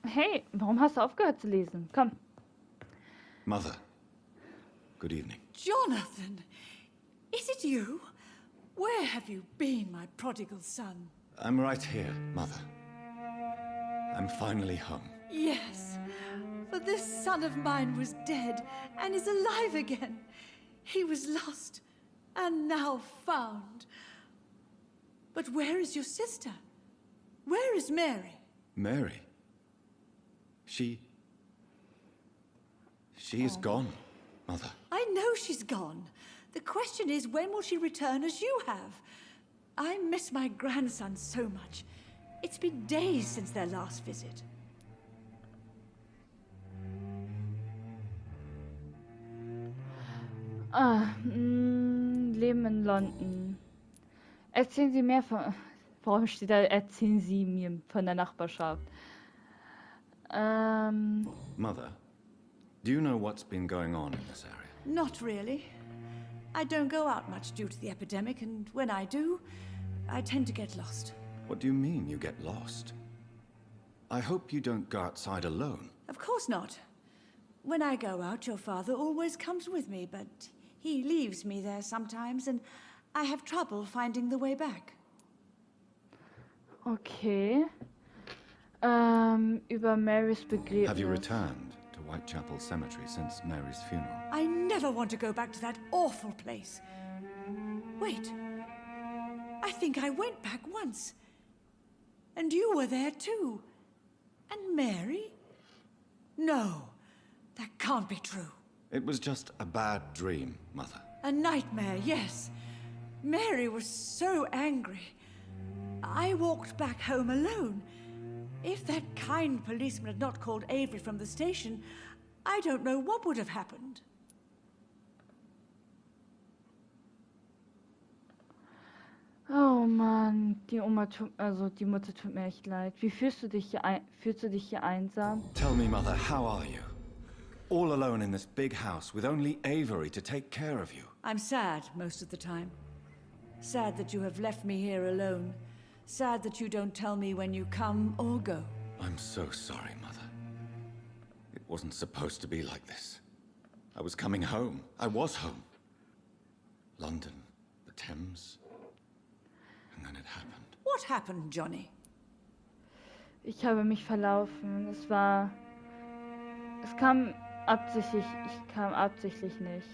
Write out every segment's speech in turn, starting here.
Hey, warum hast du aufgehört zu lesen? Komm. Mother, good evening. Jonathan, is it you? Where have you been, my prodigal son? I'm right here, Mother. I'm finally home. Yes, for this son of mine was dead and is alive again. He was lost and now found. But where is your sister? Where is Mary? Mary? She is gone, Mother. I know she's gone. The question is, when will she return as you have? I miss my grandson so much. It's been days since their last visit. Leben in London. Erzählen Sie mehr von... Warum steht da, erzählen Sie mir von der Nachbarschaft? Mother, do you know what's been going on in this area? Not really. I don't go out much due to the epidemic, and when I do, I tend to get lost. What do you mean you get lost? I hope you don't go outside alone. Of course not. When I go out, your father always comes with me, but he leaves me there sometimes, and I have trouble finding the way back. Okay. Über Marys Begräbnis. Have you returned to Whitechapel Cemetery since Mary's funeral? I never want to go back to that awful place. Wait. I think I went back once. And you were there too. And Mary? No, that can't be true. It was just a bad dream, Mother. A nightmare, yes. Mary was so angry. I walked back home alone. If that kind policeman had not called Avery from the station, I don't know what would have happened. Oh Mann, die die Mutter tut mir echt leid. Wie fühlst du dich hier einsam? Tell me, Mother, how are you? All alone in this big house with only Avery to take care of you. I'm sad most of the time. Sad that you have left me here alone. Sad that you don't tell me when you come or go. I'm so sorry, Mother. It wasn't supposed to be like this. I was coming home. I was home. London, the Thames, and then it happened. What happened, Johnny? Ich habe mich verlaufen. Es kam absichtlich, ich kam absichtlich nicht.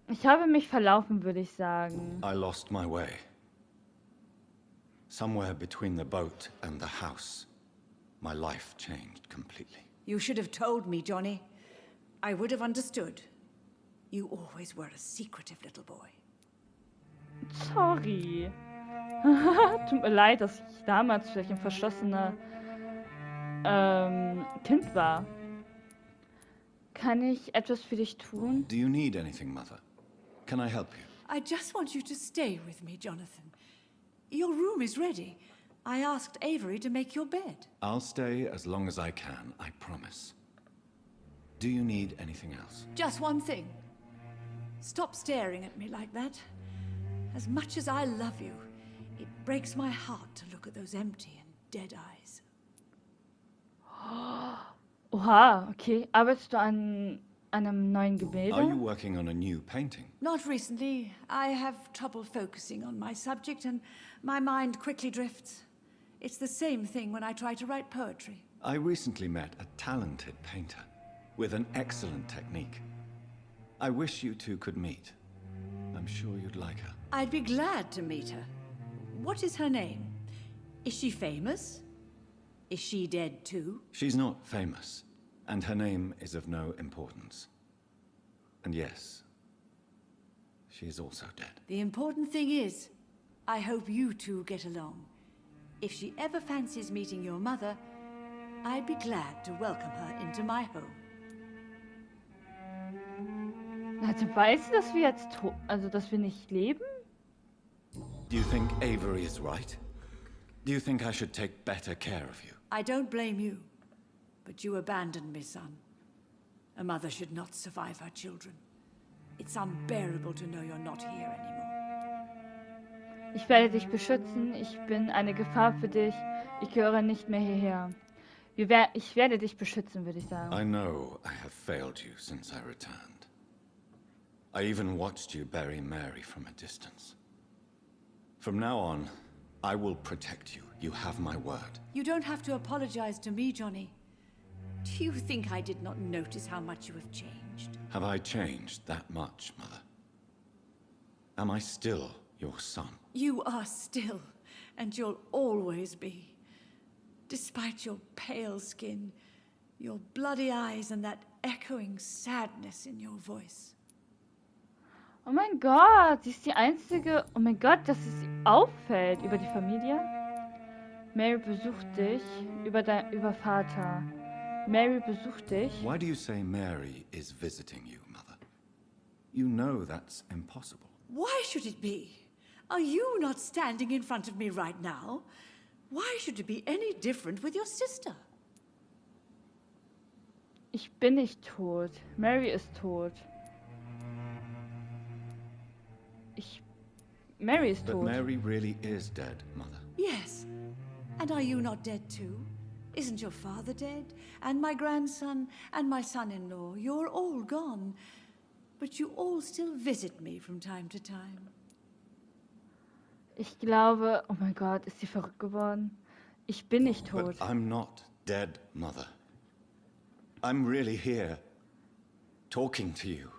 Ich habe mich verlaufen, würde ich sagen. I lost my way. Somewhere between the boat and the house, my life changed completely. You should have told me, Johnny. I would have understood. You always were a secretive little boy. Sorry. Tut mir leid, dass ich damals vielleicht ein verschlossener Kind war. Kann ich etwas für dich tun? Do you need anything, Mother? Can I help you? I just want you to stay with me, Jonathan. Your room is ready. I asked Avery to make your bed. I'll stay as long as I can, I promise. Do you need anything else? Just one thing. Stop staring at me like that. As much as I love you, it breaks my heart to look at those empty and dead eyes. Oha, okay. Arbeitest du an einem neuen Gemälde? Are you working on a new painting? Not recently. I have trouble focusing on my subject and my mind quickly drifts. It's the same thing when I try to write poetry. I recently met a talented painter with an excellent technique. I wish you two could meet. I'm sure you'd like her. I'd be glad to meet her. What is her name? Is she famous? Is she dead too? She's not famous, and her name is of no importance. And yes, she is also dead. The important thing is, I hope you two get along. If she ever fancies meeting your mother, I'd be glad to welcome her into my home. Also weiß sie, dass wir jetzt dass wir nicht leben? Do you think Avery is right? Do you think I should take better care of you? I don't blame you, but you abandoned me, son. A mother should not survive her children. It's unbearable to know you're not here anymore. Ich werde dich beschützen. Ich bin eine Gefahr für dich. Ich gehöre nicht mehr hierher. Ich werde dich beschützen, würde ich sagen. I know I have failed you since I returned. I even watched you bury Mary from a distance. From now on, I will protect you. You have my word. You don't have to apologize to me, Johnny. Do you think I did not notice how much you have changed? Have I changed that much, Mother? Am I still your son? You are still, and you'll always be. Despite your pale skin, your bloody eyes, and that echoing sadness in your voice. Oh mein Gott, sie ist die einzige... Oh mein Gott, dass es ihr auffällt über die Familie. Mary besucht dich über Vater. Mary besucht dich. Why do you say Mary is visiting you, Mother? You know that's impossible. Why should it be? Are you not standing in front of me right now? Why should it be any different with your sister? Ich bin nicht tot. Mary ist tot. Mary ist But tot. Mary really is dead, Mother. Yes. And are you not dead too? Isn't your father dead? And my grandson and my son-in-law? You're all gone. But you all still visit me from time to time. Ich glaube... Oh mein Gott, ist sie verrückt geworden? Ich bin nicht tot. But I'm not dead, Mother. I'm really here, talking to you,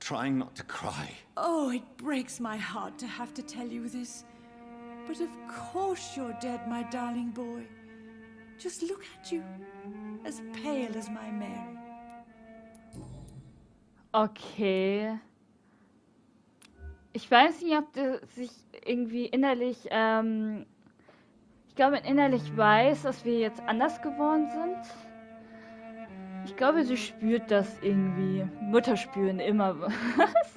trying not to cry. Oh, it breaks my heart to have to tell you this. But of course you're dead, my darling boy. Just look at you, as pale as my Mary. Okay. Ich weiß nicht, ob der sich irgendwie innerlich, ich glaube innerlich weiß, dass wir jetzt anders geworden sind. Ich glaube, sie spürt das irgendwie. Mutter spüren immer was.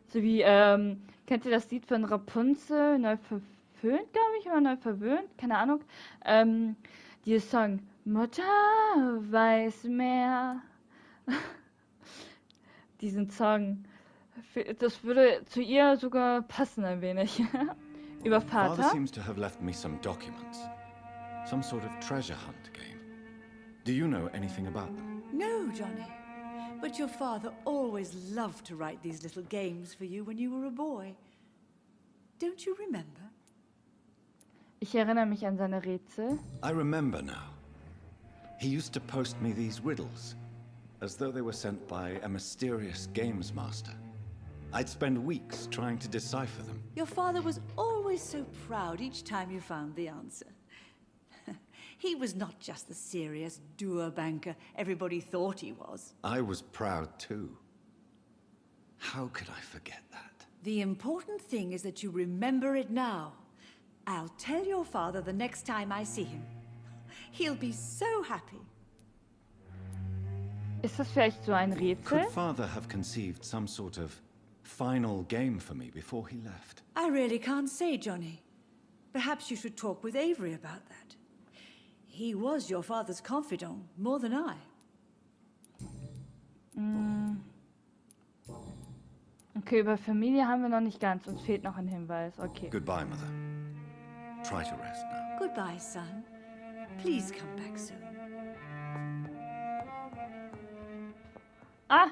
So wie, kennt ihr das Lied von Rapunzel? Neu verföhnt, glaube ich, oder neu verwöhnt? Keine Ahnung. Dieses Song, Mutter weiß mehr. Diesen Song. Das würde zu ihr sogar passen ein wenig. Über Father Vater. seems to have left me some documents. Some sort of treasure hunt game. Do you know anything about them? No, Johnny. But your father always loved to write these little games for you when you were a boy. Don't you remember? Ich erinnere mich an seine Rätsel. I remember now. He used to post me these riddles, as though they were sent by a mysterious games master. I'd spend weeks trying to decipher them. Your father was always so proud each time you found the answer. He was not just the serious doer banker everybody thought he was. I was proud too. How could I forget that? The important thing is that you remember it now. I'll tell your father the next time I see him. He'll be so happy. Ist das vielleicht so ein Rätsel? Could Father have conceived some sort of final game for me before he left? I really can't say, Johnny. Perhaps you should talk with Avery about that. He was your father's confidant, more than I. Okay, über Familie haben wir noch nicht ganz. Uns fehlt noch ein Hinweis. Okay. Goodbye, Mother. Try to rest now. Goodbye, son. Please come back soon. Ah!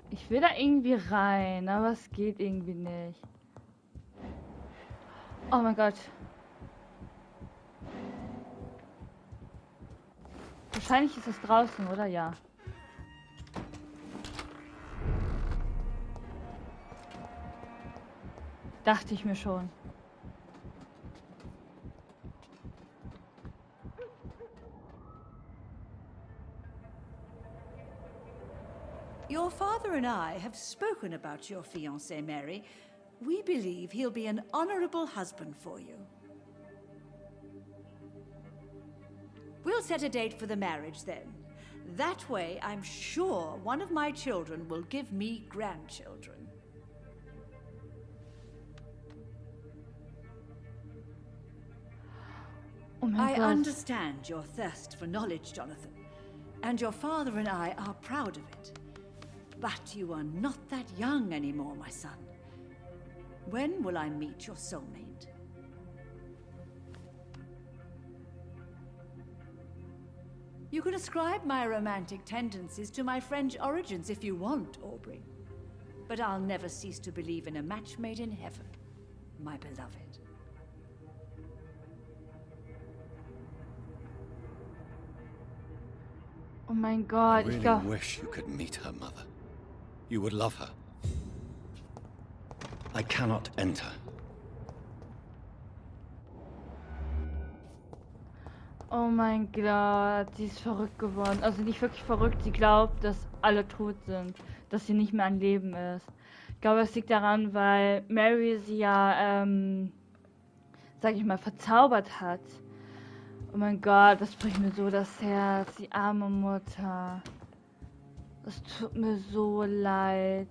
Ich will da irgendwie rein, aber es geht irgendwie nicht. Oh mein Gott. Wahrscheinlich ist es draußen, oder? Ja. Dachte ich mir schon. Your father and I have spoken about your fiancé, Mary. We believe he'll be an honorable husband for you. We'll set a date for the marriage then. That way, I'm sure one of my children will give me grandchildren. Oh mein I Gott. understand your thirst for knowledge, Jonathan. And your father and I are proud of it. But you are not that young anymore, my son. When will I meet your soulmate? You can ascribe my romantic tendencies to my French origins if you want, Aubrey. But I'll never cease to believe in a match made in heaven, my beloved. Oh mein I Gott, ich really glaube... wish you could meet her, Mother. You would love her. I cannot enter. Oh mein Gott, sie ist verrückt geworden. Also nicht wirklich verrückt, sie glaubt, dass alle tot sind. Dass sie nicht mehr am Leben ist. Ich glaube, es liegt daran, weil Mary sie ja, sag ich mal, verzaubert hat. Oh mein Gott, das bricht mir so das Herz. Die arme Mutter. Es tut mir so leid.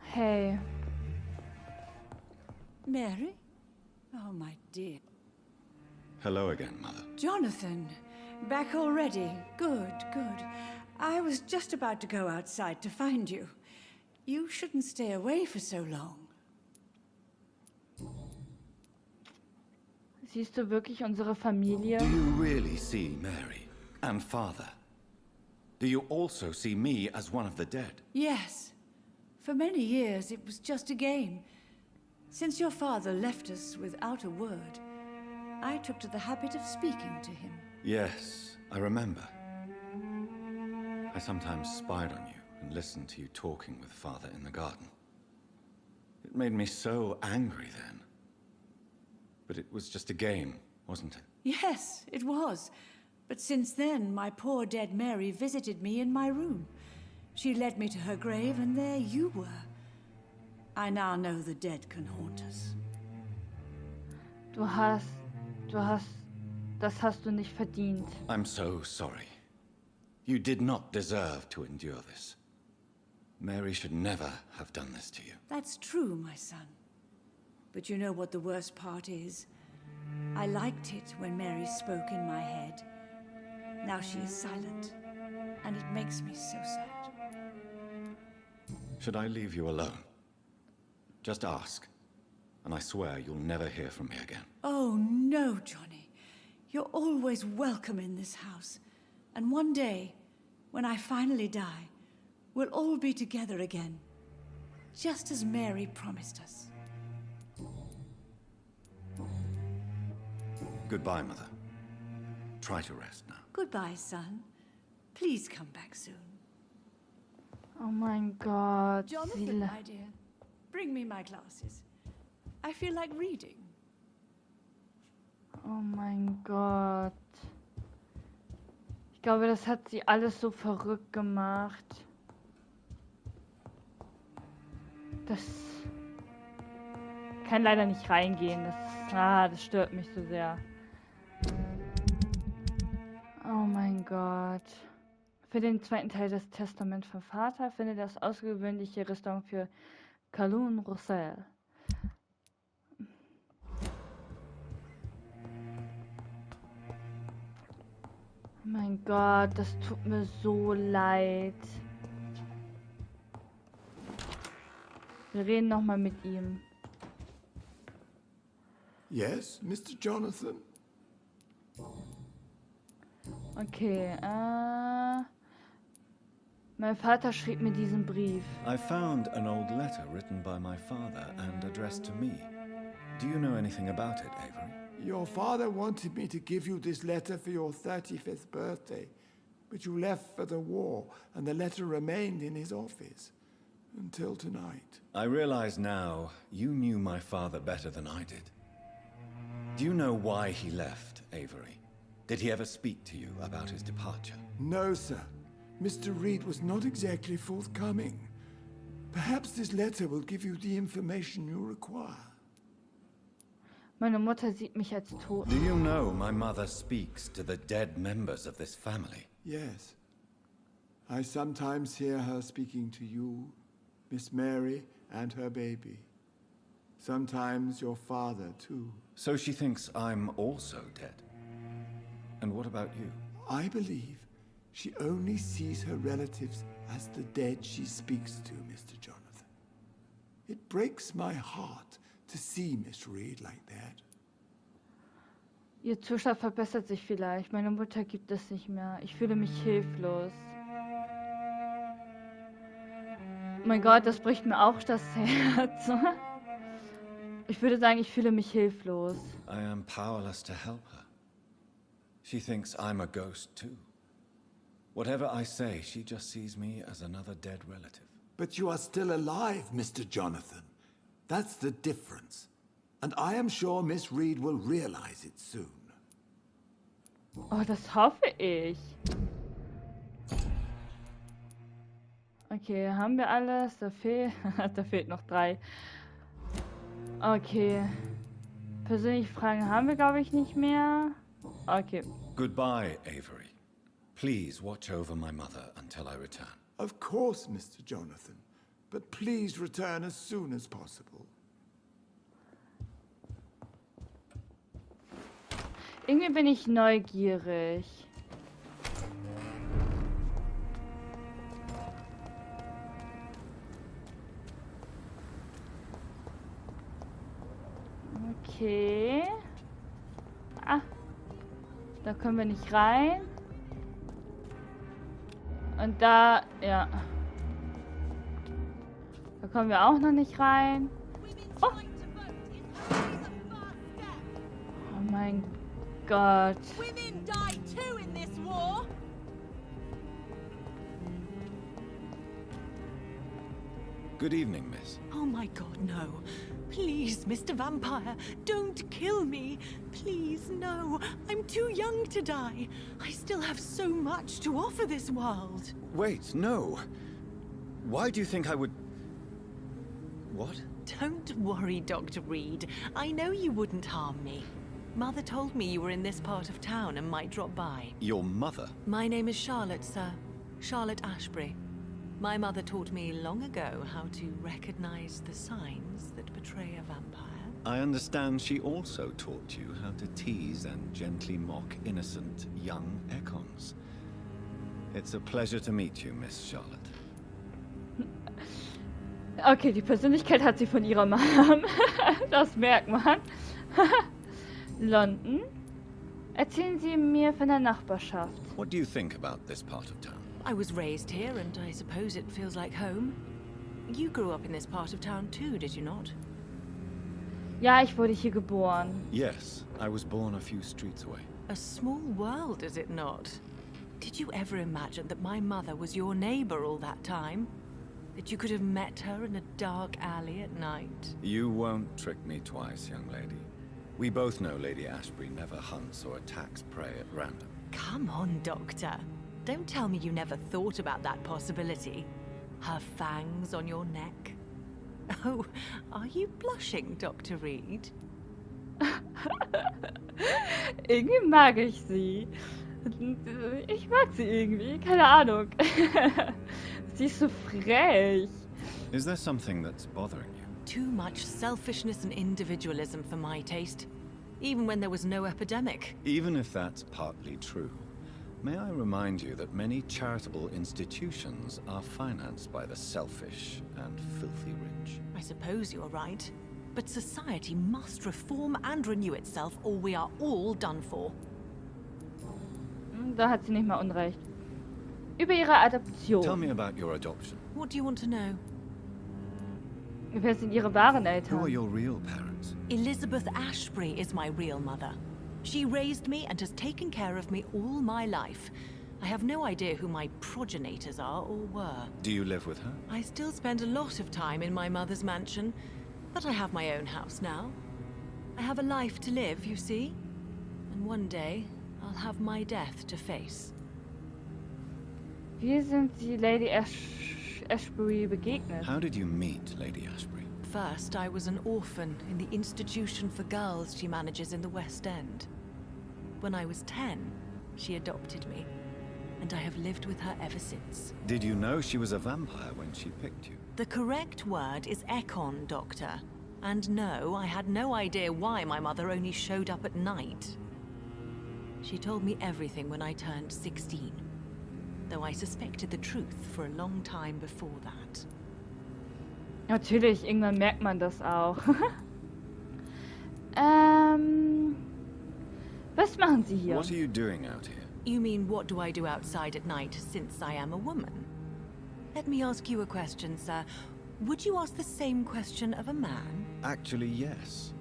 Hey. Mary? Oh, my dear. Hello again, Mother. Jonathan, back already. Good, good. I was just about to go outside to find you. You shouldn't stay away for so long. Siehst du wirklich unsere Familie? Do you really see Mary and Father? Do you also see me as one of the dead? Yes. For many years, it was just a game. Since your father left us without a word, I took to the habit of speaking to him. Yes, I remember. I sometimes spied on you and listened to you talking with Father in the garden. It made me so angry then. But it was just a game, wasn't it? Yes, it was. But since then, my poor dead Mary visited me in my room. She led me to her grave, and there you were. I now know the dead can haunt us. Das hast du nicht verdient. I'm so sorry. You did not deserve to endure this. Mary should never have done this to you. That's true, my son. But you know what the worst part is? I liked it when Mary spoke in my head. Now she is silent, and it makes me so sad. Should I leave you alone? Just ask, and I swear you'll never hear from me again. Oh, no, Johnny. You're always welcome in this house. And one day, when I finally die, we'll all be together again. Just as Mary promised us. Goodbye, Mother. Try to rest now. Goodbye, son. Please come back soon. Oh mein Gott. Jonathan, my dear, bring me my glasses. I feel like reading. Oh mein Gott. Ich glaube, das hat sie alles so verrückt gemacht. Das kann leider nicht reingehen. Das stört mich so sehr. Oh mein Gott. Für den zweiten Teil des Testaments vom Vater findet das außergewöhnliche Restaurant für Calhoun Roussel. Oh mein Gott, das tut mir so leid. Wir reden nochmal mit ihm. Yes, Mr. Jonathan? Okay, mein Vater schrieb mir diesen Brief. I found an old letter written by my father and addressed to me. Do you know anything about it, Avery? Your father wanted me to give you this letter for your 35th birthday, but you left for the war, and the letter remained in his office until tonight. I realize now you knew my father better than I did. Do you know why he left, Avery? Did he ever speak to you about his departure? No, sir. Mr. Reid was not exactly forthcoming. Perhaps this letter will give you the information you require. Meine Mutter sieht mich als tot. Do you know my mother speaks to the dead members of this family? Yes. I sometimes hear her speaking to you, Miss Mary, and her baby. Sometimes your father, too. So she thinks I'm also dead. And what about you? I believe She only sees her relatives as the dead she speaks to, Mr. Jonathan. It breaks my heart to see Miss Reid like that. Ihr Zustand verbessert sich vielleicht. Meine Mutter gibt es nicht mehr. Ich fühle mich hilflos. Mein Gott, das bricht mir auch das Herz. Ich würde sagen, ich fühle mich hilflos. I am powerless to help her. She thinks I'm a ghost too. Whatever I say, she just sees me as another dead relative. But you are still alive, Mr. Jonathan. That's the difference. And I am sure Miss Reid will realize it soon. Oh, das hoffe ich. Okay, haben wir alles? Da fehlt noch 3. Okay. Persönliche Fragen haben wir, glaube ich, nicht mehr. Okay. Goodbye, Avery. Please watch over my mother until I return. Of course, Mr. Jonathan. But please return as soon as possible. Irgendwie bin ich neugierig. Okay. Ah. Da können wir nicht rein. Und da, ja. Da kommen wir auch noch nicht rein. Oh, oh mein Gott. Women die too in this war. Good evening, miss. Oh my God, no. Please, Mr. Vampire, don't kill me. Please, no. I'm too young to die. I still have so much to offer this world. Wait, no. Why do you think I would... What? Don't worry, Dr. Reid. I know you wouldn't harm me. Mother told me you were in this part of town and might drop by. Your mother? My name is Charlotte, sir. Charlotte Ashbury. My mother taught me long ago how to recognize the signs that betray a vampire. I understand she also taught you how to tease and gently mock innocent young Ekons. It's a pleasure to meet you, Miss Charlotte. Okay, die Persönlichkeit hat sie von ihrer Mom. Das merkt man. London. Erzählen Sie mir von der Nachbarschaft. What do you think about this part of town? I was raised here, and I suppose it feels like home. You grew up in this part of town too, did you not? Ja, ich wurde hier geboren. Yes, I was born a few streets away. A small world, is it not? Did you ever imagine that my mother was your neighbor all that time? That you could have met her in a dark alley at night? You won't trick me twice, young lady. We both know Lady Ashbury never hunts or attacks prey at random. Come on, Doctor. Don't tell me you never thought about that possibility. Her fangs on your neck. Oh, are you blushing, Dr. Reid? Irgendwie mag ich sie. Ich mag sie irgendwie, keine Ahnung. Sie ist so frech. Is there something that's bothering you? Too much selfishness and individualism for my taste. Even when there was no epidemic. Even if that's partly true, may I remind you that many charitable institutions are financed by the selfish and filthy rich? I suppose you're right. But society must reform and renew itself, or we are all done for. Da hat sie nicht mal Unrecht. Über ihre Adoption. Tell me about your adoption. What do you want to know? Wer sind ihre wahren Who are Eltern? your real parents? Elizabeth Ashbury is my real mother. She raised me and has taken care of me all my life. I have no idea who my progenitors are or were. Do you live with her? I still spend a lot of time in my mother's mansion, but I have my own house now. I have a life to live, you see. And one day, I'll have my death to face. Wie sind Sie Lady Ashbury begegnet? How did you meet Lady Ashbury? First, I was an orphan in the institution for girls she manages in the West End. When I was 10, she adopted me, and I have lived with her ever since. Did you know she was a vampire when she picked you? The correct word is Ekon, Doctor. And no, I had no idea why my mother only showed up at night. She told me everything when I turned 16. though I suspected the truth for a long time before that. Natürlich, irgendwann merkt man das auch. Was machen Sie hier? What are you doing out here? You mean, what do I do outside at night since I am a woman? Let me ask you a question, sir. Would you ask the same question of a man? Actually, yes.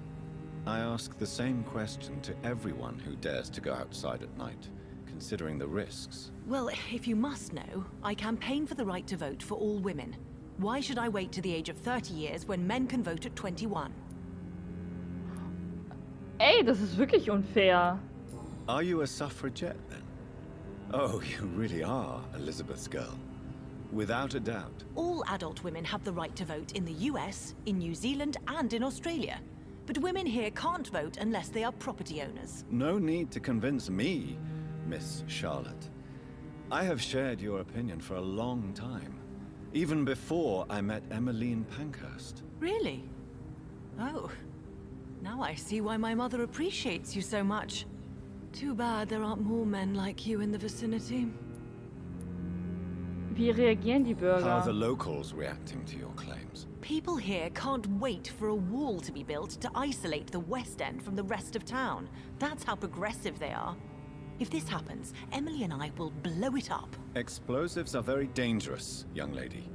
I ask the same question to everyone who dares to go outside at night, considering the risks. Well, if you must know, I campaign for the right to vote for all women. Why should I wait to the age of 30 years when men can vote at 21? Ey, das ist wirklich unfair. Are you a suffragette then? Oh, you really are Elizabeth's girl. Without a doubt. All adult women have the right to vote in the US, in New Zealand, and in Australia. But women here can't vote unless they are property owners. No need to convince me, Miss Charlotte. I have shared your opinion for a long time. Even before I met Emmeline Pankhurst. Really? Oh. Now I see why my mother appreciates you so much. Too bad there aren't more men like you in the vicinity. Wie reagieren die Bürger? How are the locals reacting to your claims? People here can't wait for a wall to be built to isolate the West End from the rest of town. That's how progressive they are. If this happens, Emily and I will blow it up. Explosives are very dangerous, young lady.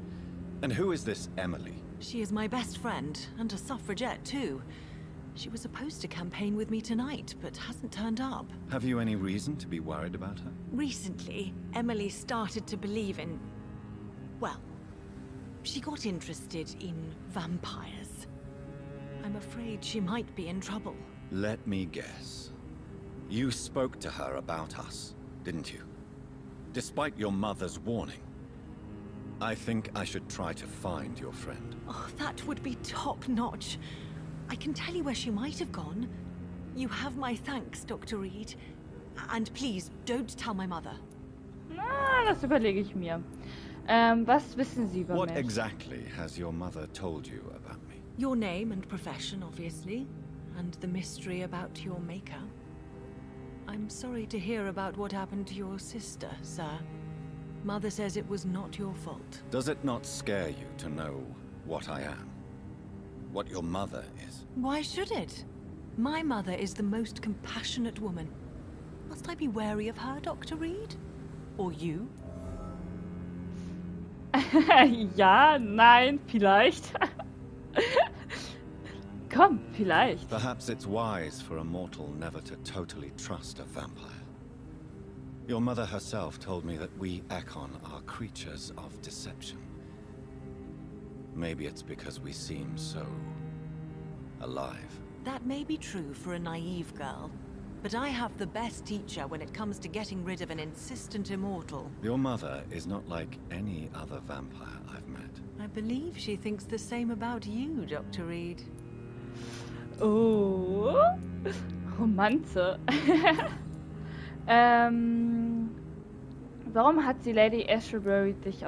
And who is this Emily? She is my best friend, and a suffragette too. She was supposed to campaign with me tonight, but hasn't turned up. Have you any reason to be worried about her? Recently, Emily started to believe in... well, she got interested in vampires. I'm afraid she might be in trouble. Let me guess. You spoke to her about us, didn't you? Despite your mother's warning. I think I should try to find your friend. Oh, that would be top-notch. I can tell you where she might have gone. You have my thanks, Dr. Reid. And please, don't tell my mother. Na, das überlege ich mir. Was wissen Sie über What mich? exactly has your mother told you about me? Your name and profession, obviously. And the mystery about your maker. I'm sorry to hear about what happened to your sister, sir. Mother says it was not your fault. Does it not scare you to know what I am? What your mother is? Why should it? My mother is the most compassionate woman. Must I be wary of her, Dr. Reid? Or you? Ja, nein, vielleicht. Komm, vielleicht. Perhaps it's wise for a mortal never to totally trust a vampire. Your mother herself told me that we Ekon are creatures of deception. Maybe it's because we seem so... alive. That may be true for a naive girl, but I have the best teacher when it comes to getting rid of an insistent immortal. Your mother is not like any other vampire I've met. I believe she thinks the same about you, Dr. Reid. Oh, Romanze. Warum hat sie Lady Ashbury dich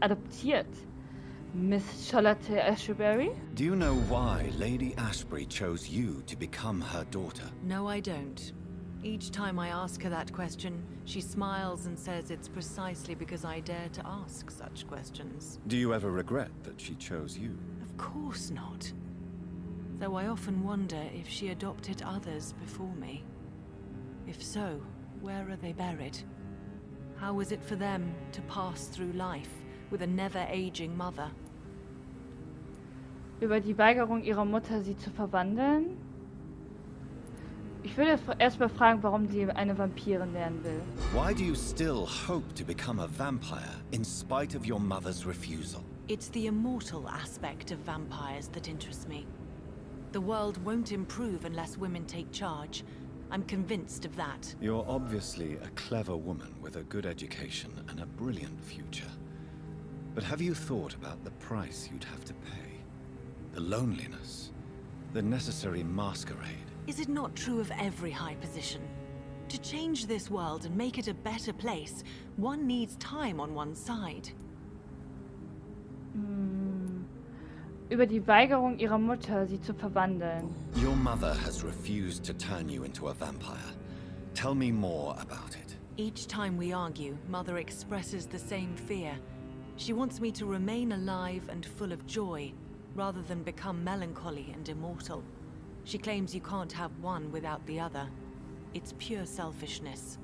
adoptiert? Miss Charlotte Ashbury? Do you know why Lady Ashbury chose you to become her daughter? No, I don't. Each time I ask her that question, she smiles and says it's precisely because I dare to ask such questions. Do you ever regret that she chose you? Of course not. Though I often wonder if she adopted others before me. If so, where are they buried? How is it for them to pass through life with a never-aging mother? Über die Weigerung ihrer Mutter, sie zu verwandeln? Ich würde erstmal fragen, warum sie eine Vampirin werden will. Why do you still hope to become a vampire in spite of your mother's refusal? It's the immortal aspect of vampires that interests me. The world won't improve unless women take charge. I'm convinced of that. You're obviously a clever woman with a good education and a brilliant future. But have you thought about the price you'd have to pay? The loneliness, the necessary masquerade. Is it not true of every high position? To change this world and make it a better place, one needs time on one's side. Über die Weigerung ihrer Mutter, sie zu verwandeln. Your mother has refused to turn you into a vampire. Tell me more about it. Each time we argue, Mother expresses the same fear. She wants me to remain alive and full of joy, rather than become melancholy and immortal. She claims you can't have one without the other. It's pure selfishness.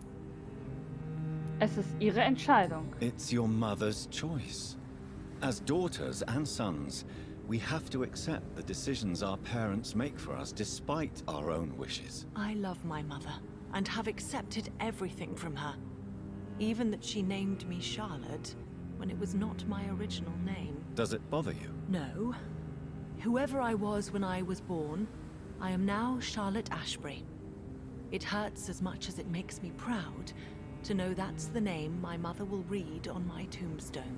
Es ist ihre Entscheidung. It's your mother's choice. As daughters and sons, we have to accept the decisions our parents make for us despite our own wishes. I love my mother, and have accepted everything from her. Even that she named me Charlotte, when it was not my original name. Does it bother you? No. Whoever I was when I was born, I am now Charlotte Ashbury. It hurts as much as it makes me proud to know that's the name my mother will read on my tombstone.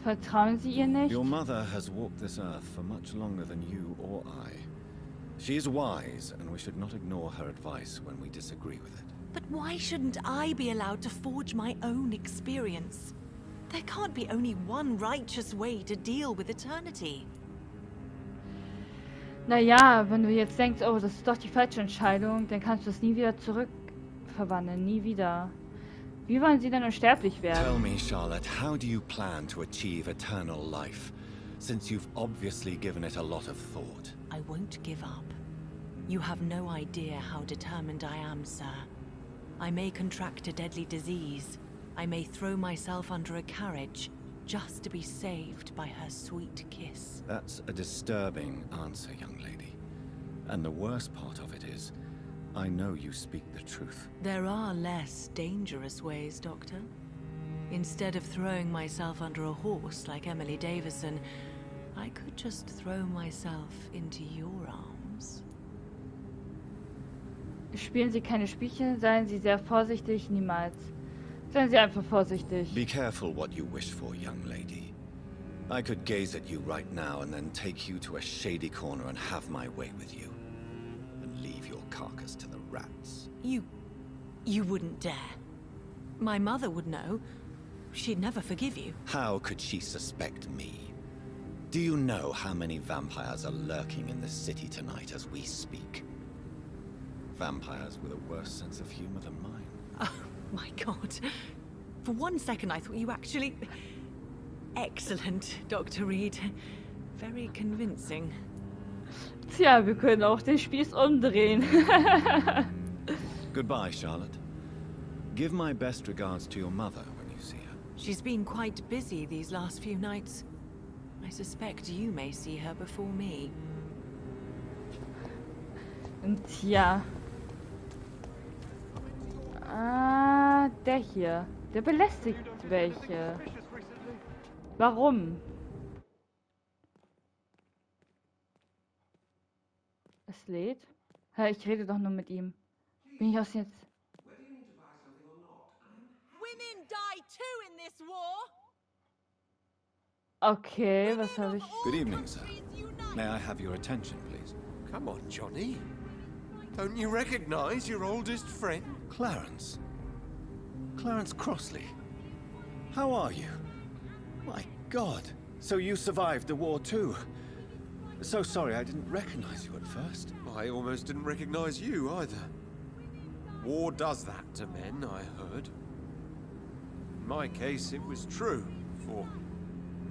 Vertrauen Sie ihr nicht? Your mother has walked this earth for much longer than you or I. She is wise, and we should not ignore her advice when we disagree with it. But why shouldn't I be allowed to forge my own experience? There can't be only one righteous way to deal with eternity. Naja, wenn du jetzt denkst, oh, das ist doch die falsche Entscheidung, dann kannst du es nie wieder zurückverwandeln, nie wieder. Wie wollen sie denn unsterblich werden? Tell me, Charlotte, how do you plan to achieve eternal life, since you've obviously given it a lot of thought? I won't give up. You have no idea how determined I am, sir. I may contract a deadly disease. I may throw myself under a carriage, just to be saved by her sweet kiss. That's a disturbing answer, young lady. And the worst part of it is, I know you speak the truth. There are less dangerous ways, Doctor. Instead of throwing myself under a horse like Emily Davison, I could just throw myself into your arms. Spielen Sie keine Spielchen, seien Sie sehr vorsichtig, niemals. Seien Sie einfach vorsichtig. Be careful what you wish for, young lady. I could gaze at you right now and then take you to a shady corner and have my way with you. And leave your carcass to the rats. You wouldn't dare. My mother would know. She'd never forgive you. How could she suspect me? Do you know how many vampires are lurking in the city tonight as we speak? Vampires with a worse sense of humor than mine. Oh, my God. For one second I thought you actually... Excellent, Dr. Reid. Very convincing. Tja, wir können auch den Spieß umdrehen. Goodbye, Charlotte. Give my best regards to your mother when you see her. She's been quite busy these last few nights. I suspect you may see her before me. Und ja. Ah, der hier. Der belästigt welche. Warum? Es lädt? Hä, ich rede doch nur mit ihm. Bin ich aus jetzt... Women die too in this war. Okay, was habe ich... Good evening, sir. May I have your attention, please? Come on, Johnny. Don't you recognize your oldest friend? Clarence. Clarence Crossley. How are you? My God. So you survived the war too. So sorry I didn't recognize you at first. I almost didn't recognize you either. War does that to men, I heard. In my case, it was true, for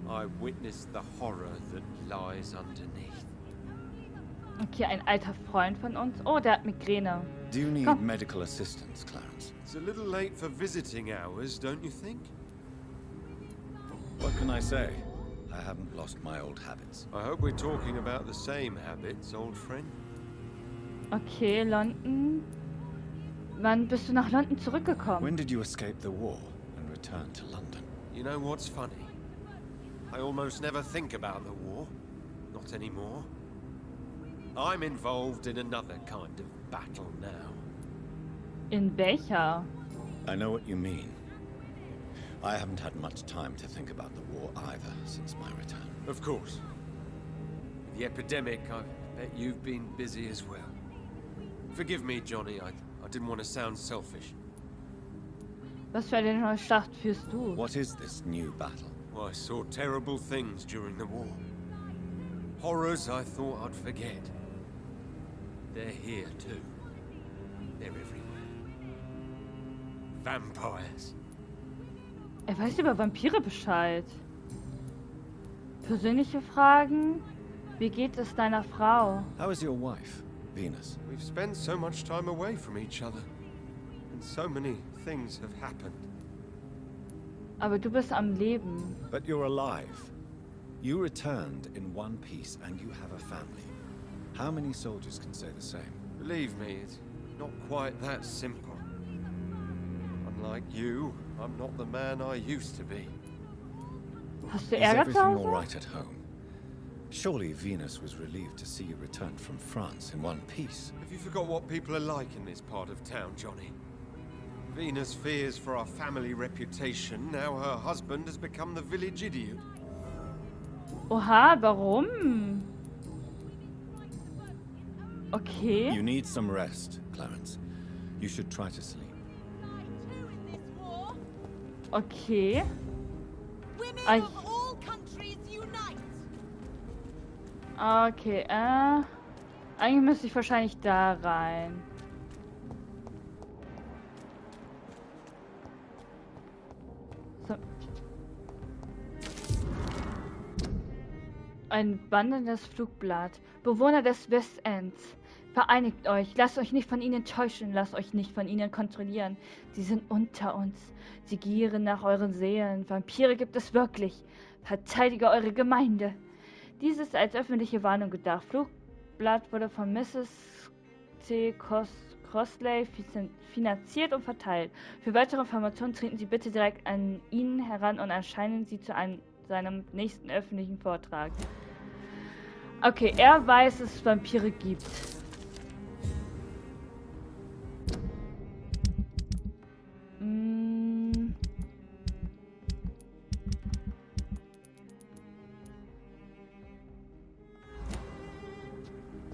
I witnessed the horror that lies underneath. Okay, ein alter Freund von uns. Oh, der hat Migräne. Do you need Komm. medical assistance, Clarence? It's a little late for visiting hours, don't you think? What can I say? I haven't lost my old habits. I hope we're talking about the same habits, old friend. Okay, London. Wann bist du nach London zurückgekommen? When did you escape the war and return to London? You know what's funny? I almost never think about the war. Not anymore. I'm involved in another kind of battle now. In welcher? I know what you mean. I haven't had much time to think about the war either since my return. Of course. The epidemic, I bet you've been busy as well. Forgive me, Johnny, I didn't want to sound selfish. Was für eine neue Schlacht führst du? What is this new battle? I saw terrible things during the war. Horrors I thought I'd forget. They're here too. They're everywhere. vampires. Er weiß über Vampire Bescheid. Persönliche Fragen? Wie geht es deiner Frau? How is your wife, Venus? We've spent so much time away from each other, and so many things have happened. Aber du bist am Leben. But you're alive. You returned in one piece and you have a family. How many soldiers can say the same? Believe me, it's not quite that simple. Unlike you, I'm not the man I used to be. Hast du Is Ärger zu everything all Hause? right at home? Surely Venus was relieved to see you return from France in one piece. Have you forgot what people are like in this part of town, Johnny? Venus fears for our family reputation. Now her husband has become the village idiot. Oha, warum? Okay. You need some rest, Clarence. You should try to sleep. Okay. Women Ay. of all countries unite! Okay, eigentlich müsste ich wahrscheinlich da rein. So. Ein wandelndes Flugblatt. Bewohner des Westends. Vereinigt euch. Lasst euch nicht von ihnen täuschen. Lasst euch nicht von ihnen kontrollieren. Sie sind unter uns. Sie gieren nach euren Seelen. Vampire gibt es wirklich. Verteidige eure Gemeinde. Dies ist als öffentliche Warnung gedacht. Flugblatt wurde von Mrs. C. Crossley finanziert und verteilt. Für weitere Informationen treten Sie bitte direkt an ihn heran und erscheinen Sie zu seinem nächsten öffentlichen Vortrag. Okay, er weiß, dass es Vampire gibt.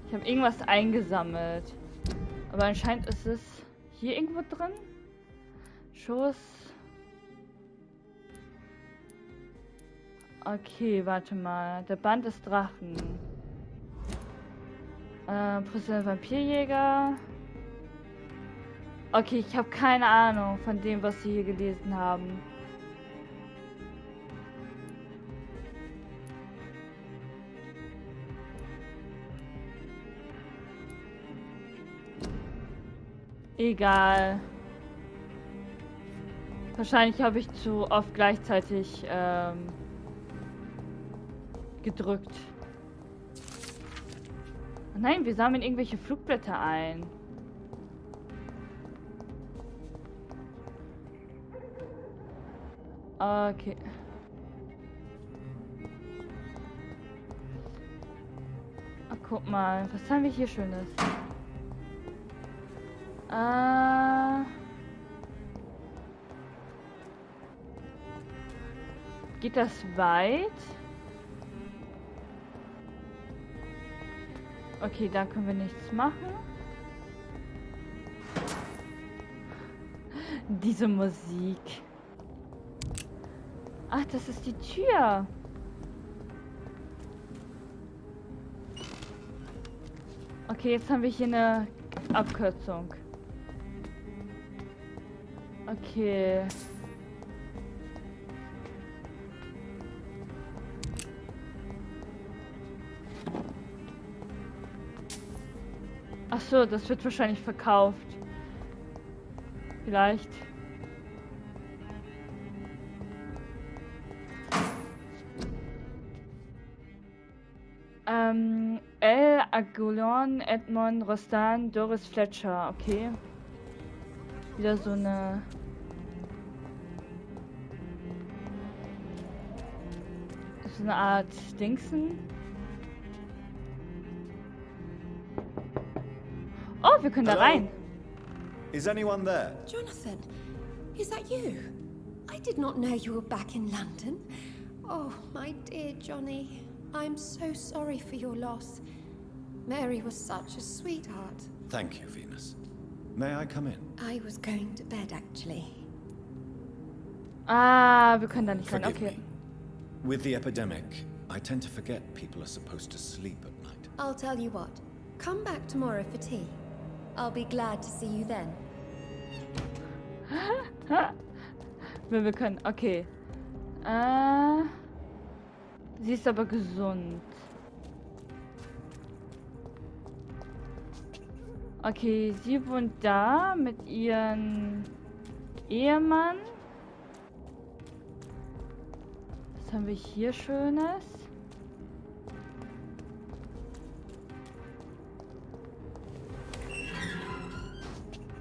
Ich habe irgendwas eingesammelt. Aber anscheinend ist es hier irgendwo drin. Schoß. Okay, warte mal. Der Band des Drachen. Professioneller Vampirjäger. Okay, ich habe keine Ahnung von dem, was sie hier gelesen haben. Egal. Wahrscheinlich habe ich zu oft gleichzeitig gedrückt. Oh nein, wir sammeln irgendwelche Flugblätter ein. Okay. Ach, guck mal, was haben wir hier Schönes? Geht das weit? Okay, da können wir nichts machen. Diese Musik. Ach, das ist die Tür. Okay, jetzt haben wir hier eine Abkürzung. Okay. Ach so, das wird wahrscheinlich verkauft. Vielleicht. El Agulon, Edmond, Rostan, Doris Fletcher. Okay. Wieder so eine... So eine Art Dingsen. Oh, wir können da rein. Is anyone there? Jonathan, is that you? I did not know you were back in London. Oh, my dear Johnny, I'm so sorry for your loss. Mary was such a sweetheart. Thank you, Venus. May I come in? I was going to bed, actually. Ah, wir können da nicht rein. Forgive Okay. me. With the epidemic, I tend to forget people are supposed to sleep at night. I'll tell you what. Come back tomorrow for tea. I'll be glad to see you then. Wenn wir können. Okay. Sie ist aber gesund. Okay, sie wohnt da mit ihrem Ehemann. Was haben wir hier Schönes?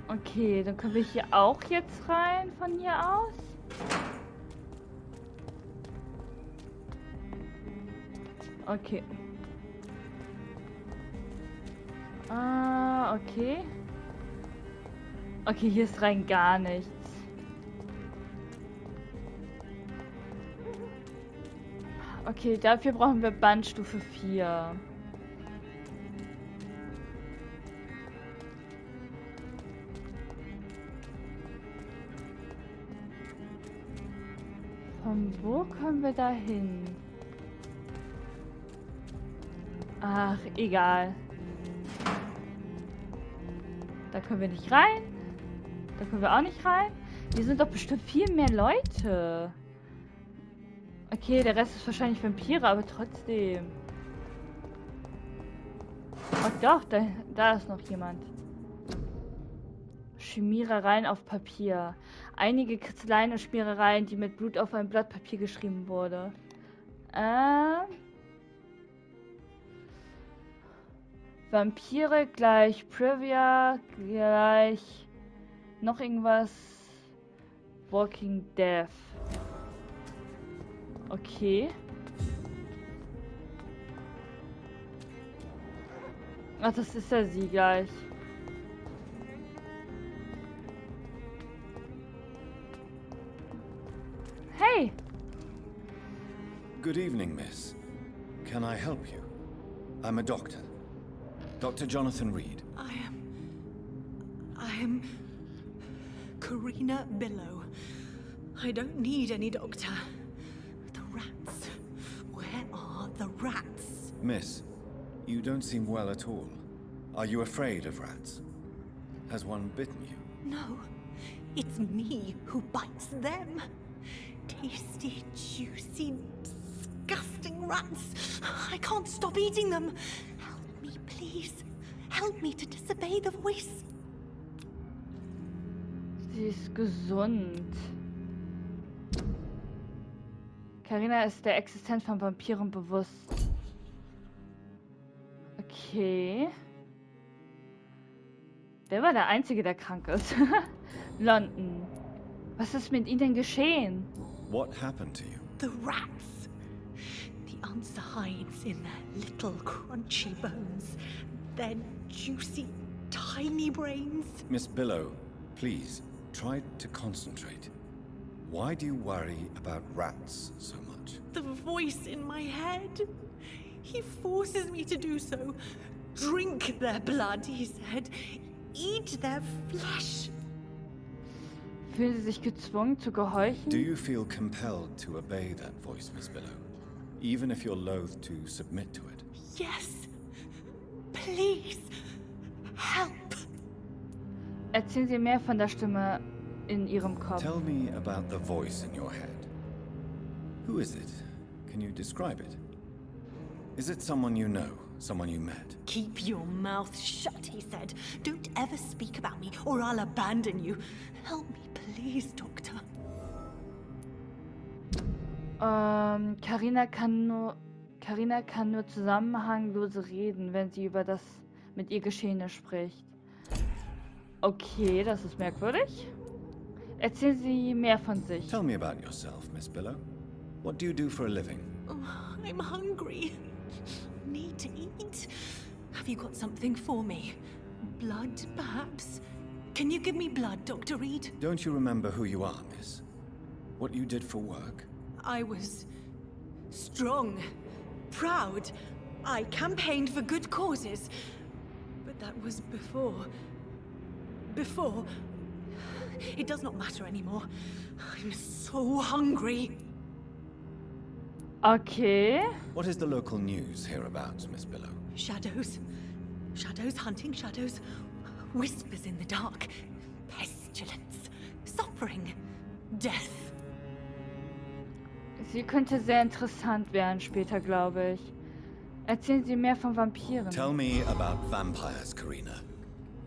Okay, dann können wir hier auch jetzt rein von hier aus. Okay. Okay. Okay, hier ist rein gar nichts. Okay, dafür brauchen wir Bandstufe 4. Von wo kommen wir da hin? Ach, egal. Da können wir nicht rein. Da können wir auch nicht rein. Hier sind doch bestimmt viel mehr Leute. Okay, der Rest ist wahrscheinlich Vampire, aber trotzdem. Oh doch, da ist noch jemand. Schmierereien auf Papier. Einige Kritzeleien und Schmierereien, die mit Blut auf ein Blatt Papier geschrieben wurde. Vampire gleich Privia gleich noch irgendwas. Walking Death. Okay. Ach, das ist ja sie gleich. Hey! Good evening, miss. Can I help you? I'm a doctor. Dr. Jonathan Reid. I am Karina Billow. I don't need any doctor. The rats. Where are the rats? Miss, you don't seem well at all. Are you afraid of rats? Has one bitten you? No, it's me who bites them. Tasty, juicy, disgusting rats. I can't stop eating them. Help me, please. Help me to disobey the voice. Sie ist gesund. Karina ist der Existenz von Vampiren bewusst. Okay. Wer war der Einzige, der krank ist? London. Was ist mit ihnen geschehen? What happened to you? The rats. The answer hides in their little crunchy bones. Their juicy, tiny brains. Miss Billow, please, try to concentrate. Why do you worry about rats so much? The voice in my head. He forces me to do so. Drink their blood, he said. Eat their flesh. Fühlen Sie sich gezwungen zu gehorchen? Do you feel compelled to obey that voice, Miss Billow? Even if you're loath to submit to it? Yes. Please. Help. Erzählen Sie mehr von der Stimme in Ihrem Kopf. Tell me about the voice in your head. Who is it? Can you describe it? Is it someone you know? Someone you met? Keep your mouth shut, he said. Don't ever speak about me, or I'll abandon you. Help me, please, Doctor. Karina kann nur zusammenhanglose reden, wenn sie über das mit ihr Geschehene spricht. Okay, das ist merkwürdig. Erzählen Sie mehr von sich. Tell me about yourself, Miss Billow. What do you do for a living? Oh, I'm hungry. Need to eat. Have you got something for me? Blood, perhaps? Can you give me blood, Dr. Reid? Don't you remember who you are, miss? What you did for work? I was strong, proud. I campaigned for good causes. But that was before. Before. It does not matter anymore. I'm so hungry. Okay. What is the local news hereabouts, Miss Billow? Shadows. Shadows hunting shadows. Whispers in the dark. Pestilence. suffering, death. Sie könnte sehr interessant werden später, glaube ich. Erzählen Sie mehr von Vampiren. Tell me about vampires, Karina.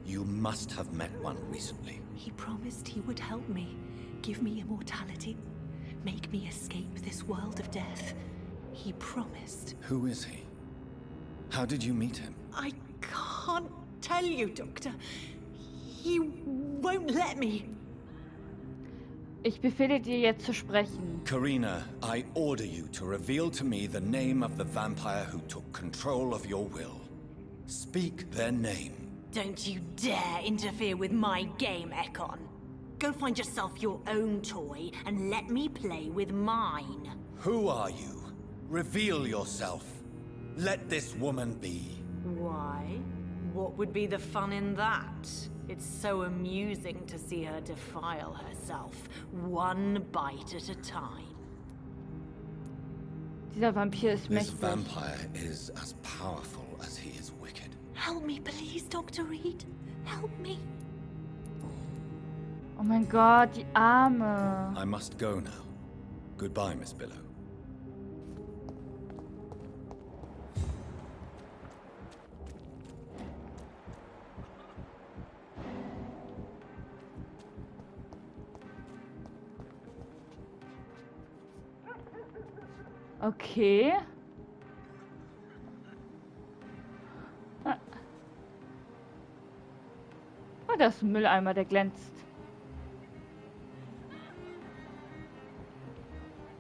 You must have met one recently. He promised he would help me, give me immortality, make me escape this world of death. He promised. Who is he? How did you meet him? I can't tell you, Doctor. He won't let me. Ich befehle dir jetzt zu sprechen. Karina, I order you to reveal to me the name of the vampire who took control of your will. Speak their name. Don't you dare interfere with my game, Ekon. Go find yourself your own toy and let me play with mine. Who are you? Reveal yourself. Let this woman be. Why? What would be the fun in that? It's so amusing to see her defile herself, one bite at a time. Dieser Vampir ist This mächtig. vampire is as powerful as he is wicked. Help me, please, Dr. Reid. Help me. Oh mein Gott, die Arme. I must go now. Goodbye, Miss Billow. Okay. Oh, das ist ein Mülleimer, der glänzt.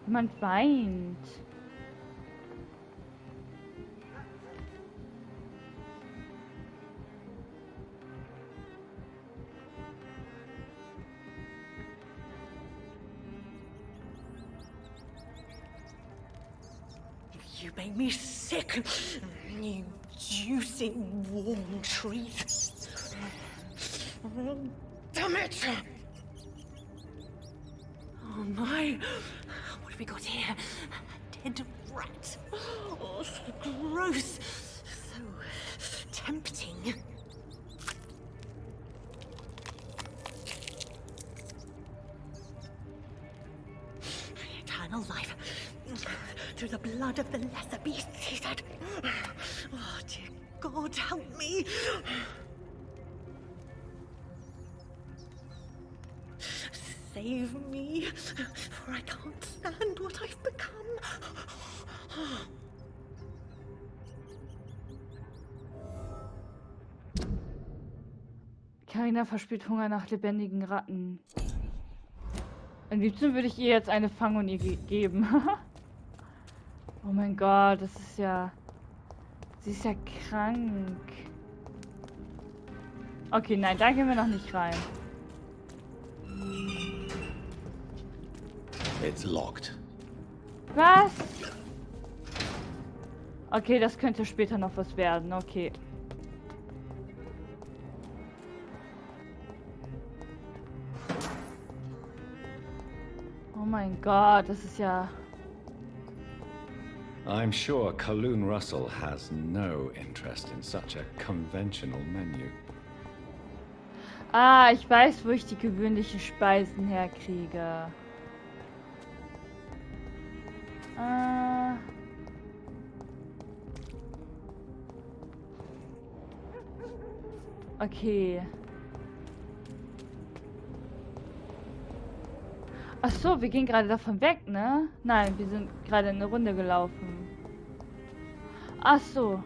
Jemand weint. You make me sick, you juicy, warm treat. Damn it! Oh my! What have we got here? A dead rat. Oh, so gross. So tempting. Eternal life. Through the blood of the lesser beasts, he said. Oh, dear God, help me. Save me, for I can't stand what I've become. Karina verspürt Hunger nach lebendigen Ratten. Am liebsten würde ich ihr jetzt eine fangen und ihr geben. Oh mein Gott, das ist ja... Sie ist ja krank. Okay, nein, da gehen wir noch nicht rein. It's locked. Was? Okay, das könnte später noch was werden. Okay. Oh mein Gott, das ist ja... I'm sure Kaloon Russell has no interest in such a conventional menu. Ah, ich weiß, wo ich die gewöhnlichen Speisen herkriege. Okay. Ach so, wir gehen gerade davon weg, ne? Nein, wir sind gerade eine Runde gelaufen. Ach so.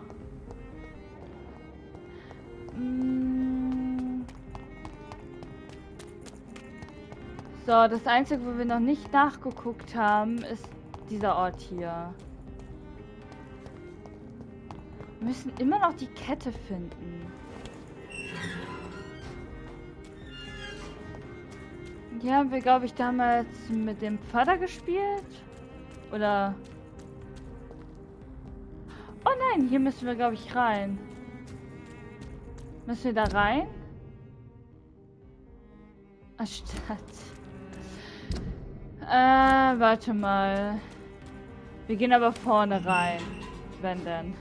So, das Einzige, wo wir noch nicht nachgeguckt haben, ist dieser Ort hier. Wir müssen immer noch die Kette finden. Hier haben wir, glaube ich, damals mit dem Vater gespielt. Oder... Oh nein, hier müssen wir, glaube ich, rein. Müssen wir da rein? Anstatt... warte mal. Wir gehen aber vorne rein. Wenn denn.